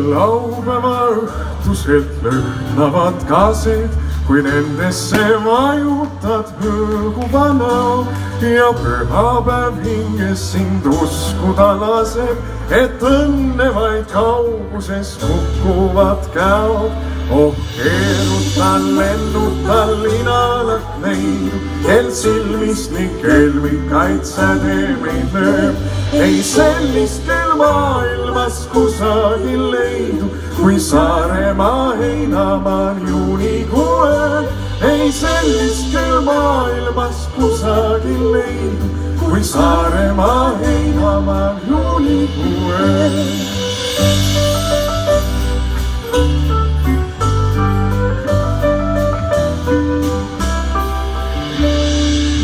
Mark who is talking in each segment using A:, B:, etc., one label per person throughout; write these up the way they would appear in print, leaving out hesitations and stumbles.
A: laupäeva õhtuselt lõhnavad kaased, kui nendesse vajutad hõõguva näo ja pühapäev hinges sind uskuda laseb, et õnne vaid kauguses kukkuvad käod. Oh, keerutan, lennutan linalak neidu, kel silmist nii kelmikaid säde meid lööb. Ei sellist kel maailmas kusagil leidu, kui Saaremaa heinamaal juunikuu ööl. Ei sellist kel maailmas kusagil leidu, kui Saaremaa heinamaal juunikuu ööl.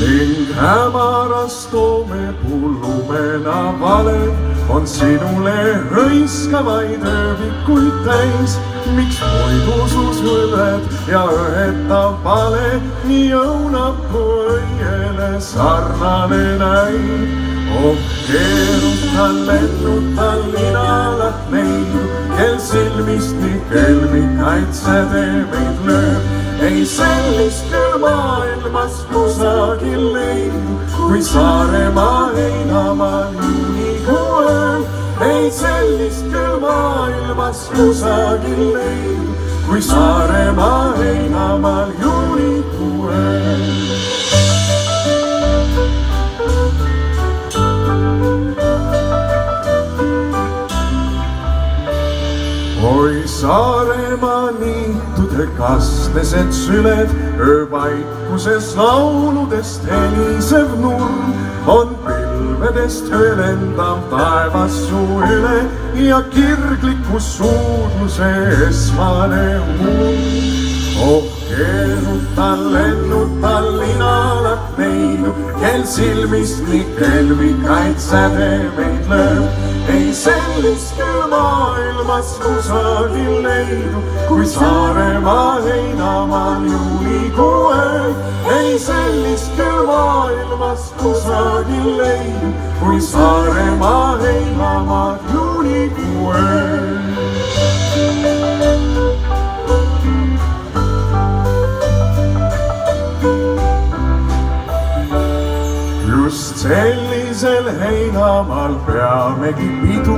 A: Ning hämaras toomepuu lumena valev on sinule hõiskavaid öövikuid täis. Miks muidusus õled ja õhetav pale nii õunapuu õiele sarnane näib? Oh, keerutan, lennutan linalak neidu, kel silmist nii kelmikaid säde meid lööb. Ei sellist kel maailmas kusagil leidu, kui Saaremaa heinamaal juunikuu ööl. Ei sellist kel maailmas kusagil leidu, kui Saaremaa heinamaal juunikuu ööl. Oi Saaremaa niitude kastesed süled, öövaikuses lauludest helisev nurm on pilvedest höölendav taevas su üle ja kirgliku suudluse esmane Oh, keerutan, lennutan linalak neidu, kel silmist nii kelmikaid säde meid lööb. Ei sellist kel maailmas kusagil leidu, kui Saaremaa heinamaal juunikuu ööl. Ei sellist kel maailmas kusagil leidu, kui Saaremaa heinamaal juunikuu ööl. Just sellisel heinamaal peamegi pidu,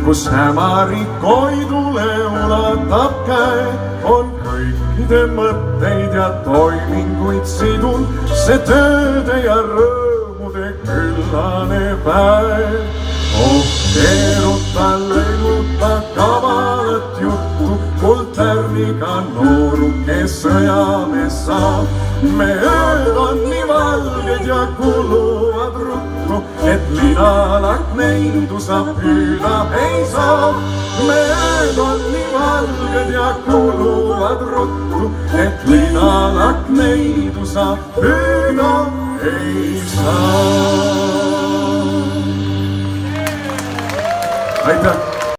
A: kus hämarik koidule ulatab käe. On kõikide mõtteid ja toiminguid sidun, see tööde ja rõõmude küllane päev. Oh, keerutan, lennutan kavalat juttu, kultärniga nooruke sõjamees saab. Me ööd on nii valged ja kuluvad ruttu, et linalak neidu sa püüda ei saa. Me ööd on nii valged ja kuluvad ruttu, et linalak neidu sa püüda ei saa. Aitäh!